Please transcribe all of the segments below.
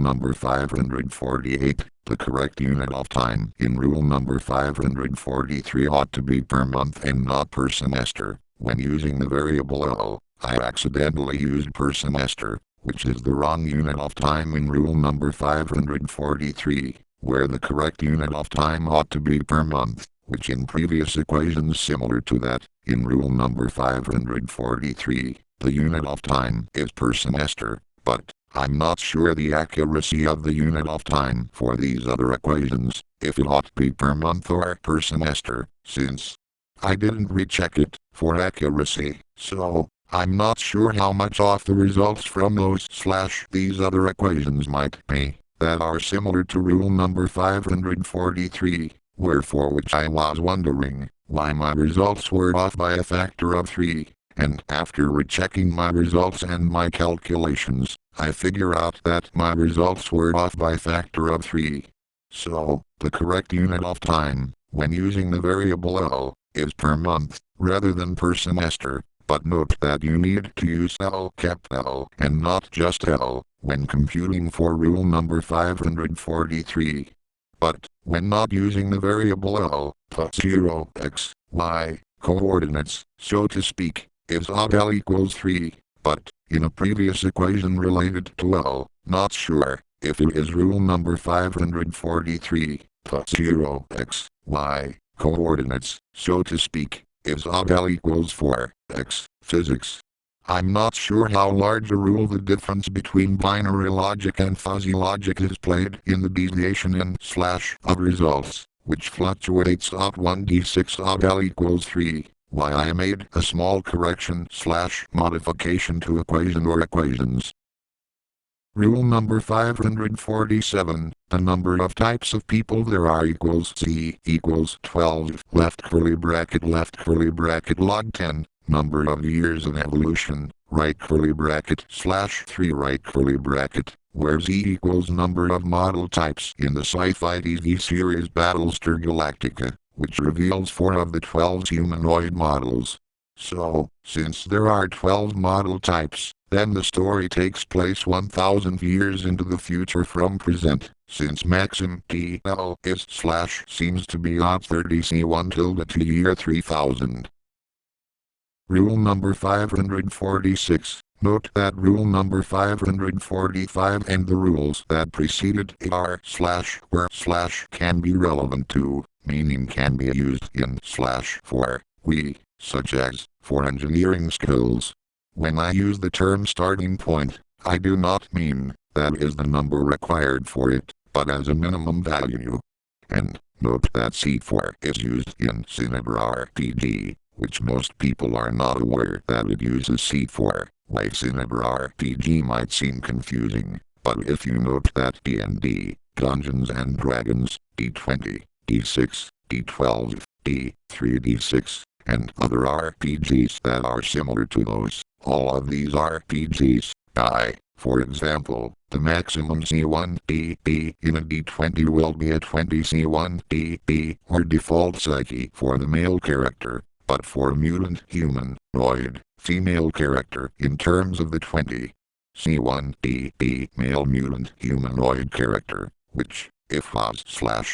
number 548, the correct unit of time in rule number 543 ought to be per month and not per semester. When using the variable L, I accidentally used per semester, which is the wrong unit of time in rule number 543, where the correct unit of time ought to be per month, which in previous equations similar to that, in rule number 543, the unit of time is per semester, but I'm not sure the accuracy of the unit of time for these other equations, if it ought to be per month or per semester, since I didn't recheck it for accuracy, so I'm not sure how much off the results from these other equations might be that are similar to rule number 543, wherefore which I was wondering why my results were off by a factor of 3, and after rechecking my results and my calculations, I figure out that my results were off by a factor of 3. So, the correct unit of time, when using the variable L, is per month, rather than per semester, but note that you need to use L and not just L, when computing for rule number 543. But, when not using the variable L, the 0, x, y, coordinates, so to speak, is odd L equals 3, but, in a previous equation related to L, not sure if it is rule number 543, the 0, x, y, coordinates, so to speak, is odd L equals 4, x, physics. I'm not sure how large a role the difference between binary logic and fuzzy logic is played in the deviation in / of results, which fluctuates odd 1d6 odd L equals 3. Why I made a small correction / modification to equation or equations. Rule number 547, the number of types of people there are equals C equals 12, left curly bracket log 10, number of years of evolution, right curly bracket /3 right curly bracket, where Z equals number of model types in the sci-fi TV series Battlestar Galactica, which reveals 4 of the 12 humanoid models. So, since there are 12 model types, then the story takes place 1,000 years into the future from present, since maxim TL is / seems to be odd 30 C1 tilde to year 3000. Rule number 546. Note that rule number 545 and the rules that preceded it are / where / can be relevant to, meaning can be used in / for we, such as for engineering skills. When I use the term starting point, I do not mean that is the number required for it, but as a minimum value. And note that C4 is used in Cinnabar RPG, which most people are not aware that it uses C4. Like Cinnabar RPG might seem confusing, but if you note that D&D, Dungeons and Dragons, D20, D6, D12, D3, D6, and other RPGs that are similar to those, all of these RPGs die. For example, the maximum C1 DB in a D20 will be a 20 C1 DB or default psyche for the male character, but for a mutant humanoid female character in terms of the 20 C1 DB male mutant humanoid character, which, if was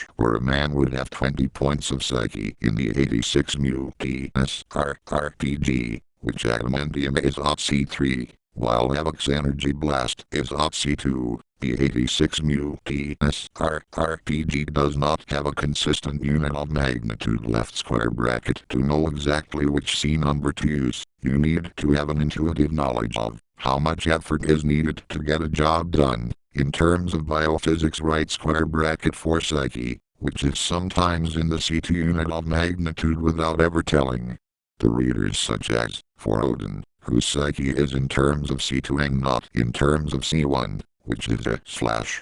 / were a man would have 20 points of psyche in the 86 mu TSR RPG, which adamantium is odd C3, while Avix Energy Blast is odd C2. The 86 mu TSR RPG does not have a consistent unit of magnitude left square bracket to know exactly which C number to use. You need to have an intuitive knowledge of how much effort is needed to get a job done. In terms of biophysics right square bracket for psyche, which is sometimes in the C2 unit of magnitude without ever telling the readers, such as for Odin, whose psyche is in terms of C2 and not in terms of C1, which is a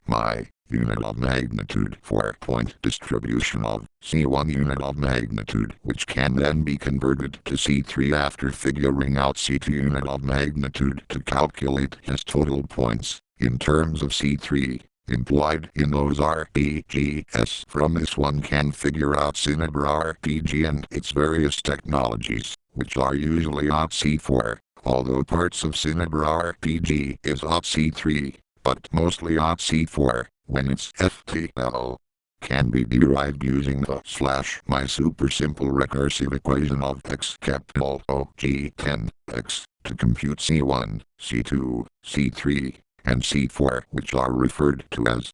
/ my unit of magnitude for point distribution of C1 unit of magnitude, which can then be converted to C3 after figuring out C2 unit of magnitude to calculate his total points in terms of C3, implied in those RPGs. From this one can figure out Cinnabar RPG and its various technologies, which are usually odd C4, although parts of Cinnabar RPG is odd C3, but mostly at C4, when its FTL can be derived using the / my super simple recursive equation of x capital OG10 x to compute C1, C2, C3, and C4, which are referred to as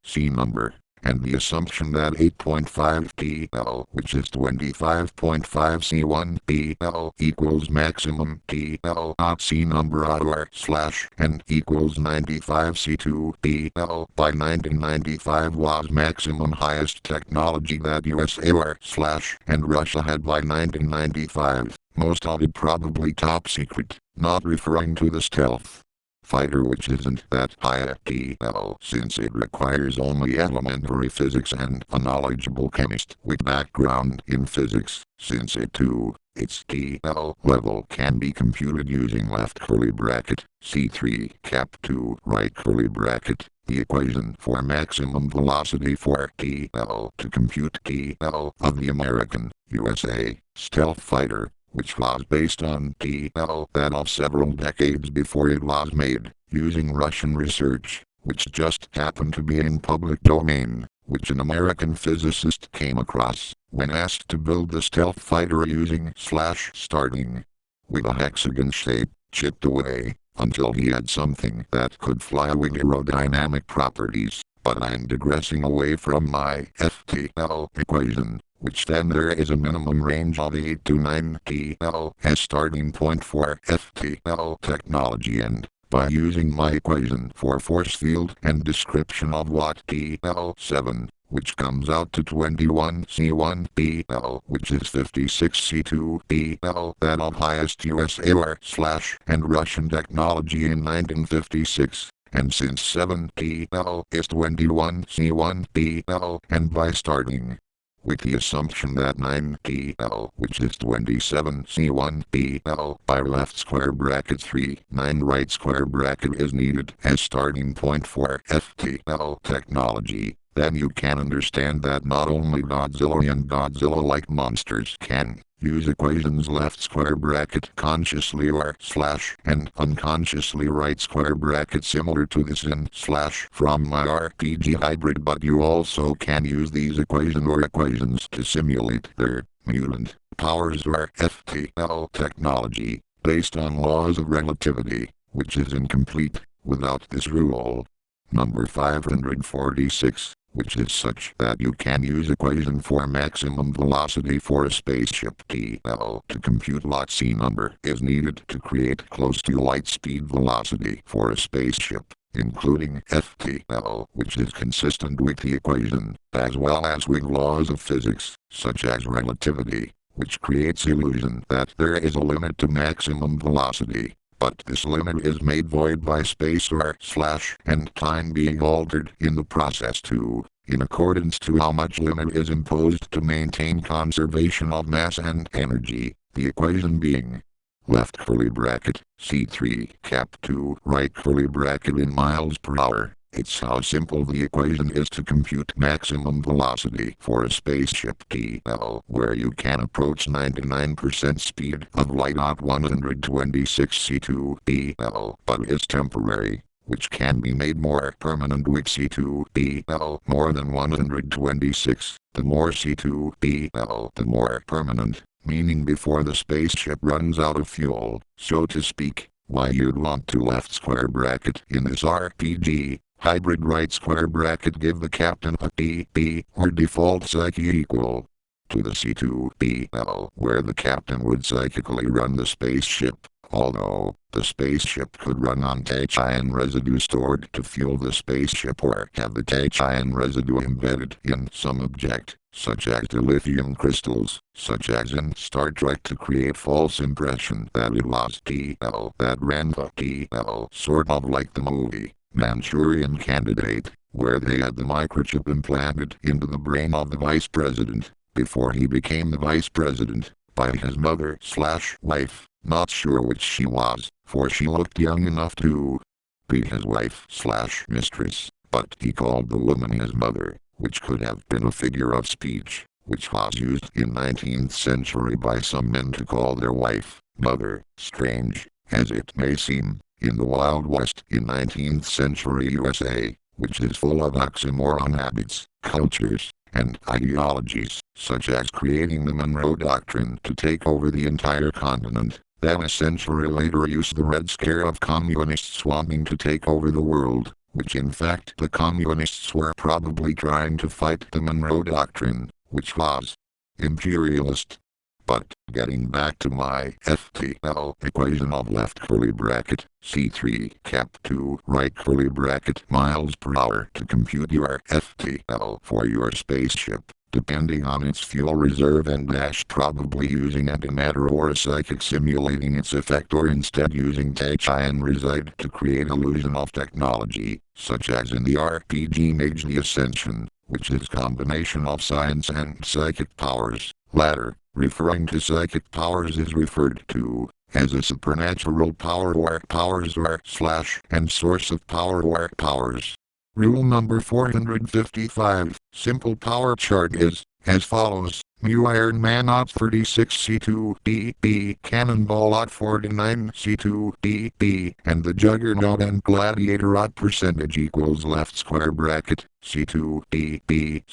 C number, and the assumption that 8.5 TL, which is 25.5 C1 TL, equals maximum TL at C number or / and equals 95 C2 TL by 1995 was maximum highest technology that USA or / and Russia had by 1995. Most of it probably top secret, not referring to the stealth fighter, which isn't that high a TL since it requires only elementary physics and a knowledgeable chemist with background in physics, since its TL level can be computed using left curly bracket, C3 cap 2 right curly bracket, the equation for maximum velocity for TL to compute TL of the American, USA, stealth fighter, which was based on TL that of several decades before it was made, using Russian research, which just happened to be in public domain, which an American physicist came across when asked to build the stealth fighter using / starting with a hexagon shape, chipped away, until he had something that could fly with aerodynamic properties. But I'm digressing away from my FTL equation, which then there is a minimum range of 8 to 9 TL as starting point for FTL technology, and by using my equation for force field and description of what TL7, which comes out to 21 C1 TL, which is 56 C2 TL, that of highest USA or / and Russian technology in 1956. And since 7 TL is 21 C1 TL, and by starting with the assumption that 9 TL, which is 27 C1 TL, by left square bracket 3, 9 right square bracket is needed as starting point for FTL technology, then you can understand that not only Godzilla and Godzilla-like monsters can use equations left square bracket consciously or / and unconsciously right square bracket similar to this in / from my RPG hybrid, but you also can use these equations to simulate their mutant powers or FTL technology based on laws of relativity, which is incomplete without this rule. Number 546, which is such that you can use equation for maximum velocity for a spaceship TL to compute lot C number is needed to create close to light speed velocity for a spaceship, including FTL, which is consistent with the equation, as well as with laws of physics, such as relativity, which creates illusion that there is a limit to maximum velocity. But this limit is made void by space or / and time being altered in the process too, in accordance to how much limit is imposed to maintain conservation of mass and energy, the equation being left curly bracket, C3 cap 2 right curly bracket in miles per hour. It's how simple the equation is to compute maximum velocity for a spaceship TL, where you can approach 99% speed of light at 126 C2 TL, but is temporary, which can be made more permanent with C2 TL more than 126. The more C2 TL, the more permanent, meaning before the spaceship runs out of fuel, so to speak. Why you'd want to left square bracket in this RPG hybrid right square bracket give the captain a DP or default psyche equal to the C2 TL, where the captain would psychically run the spaceship, although the spaceship could run on tachyon residue stored to fuel the spaceship or have the tachyon residue embedded in some object, such as the lithium crystals, such as in Star Trek, to create false impression that it was TL that ran the TL, sort of like the movie Manchurian Candidate, where they had the microchip implanted into the brain of the vice president, before he became the vice president, by his mother / wife, not sure which she was, for she looked young enough to be his wife / mistress, but he called the woman his mother, which could have been a figure of speech, which was used in 19th century by some men to call their wife mother. Strange as it may seem, in the Wild West in 19th century USA, which is full of oxymoron habits, cultures, and ideologies, such as creating the Monroe Doctrine to take over the entire continent, then a century later used the Red Scare of communists wanting to take over the world, which in fact the communists were probably trying to fight the Monroe Doctrine, which was imperialist. But, getting back to my FTL equation of left curly bracket, C3 cap 2 right curly bracket miles per hour to compute your FTL for your spaceship, depending on its fuel reserve and dash probably using antimatter or a psychic simulating its effect or instead using Tachian reside to create illusion of technology, such as in the RPG Mage the Ascension, which is combination of science and psychic powers. Latter, referring to psychic powers, is referred to as a supernatural power or powers or / and source of power or powers. Rule number 455, simple power chart is as follows. Mu Iron Man Ot 36 C2 DB, Cannonball Ot 49 C2 DB, and the Juggernaut and Gladiator Ot percentage equals left square bracket C2 DB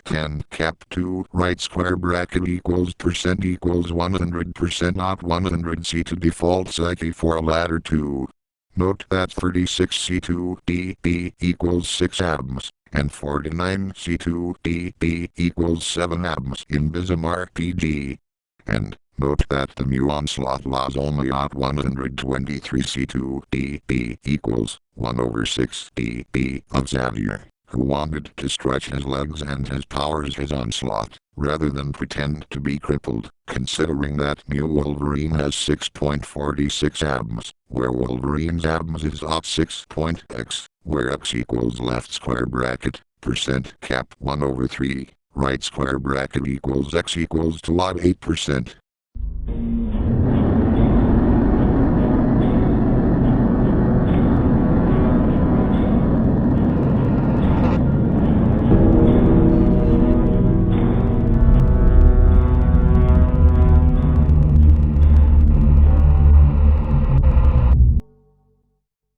/ 10 cap 2 right square bracket equals percent equals 100% Ot 100 C2 default psyche for a ladder 2. Note that 36 C2 DB equals 6 ABS, and 49 C2 DB equals 7 ABS in Bism RPG. And note that the mu onslaught laws only Ot 123 C2 DB equals 1/6 DB of Xavier, who wanted to stretch his legs and his powers his onslaught, rather than pretend to be crippled, considering that mu Wolverine has 6.46 ABS, where Wolverine's ABS is Ot 6.x, where x equals left square bracket, percent cap 1/3, right square bracket equals x equals to Ot 8%.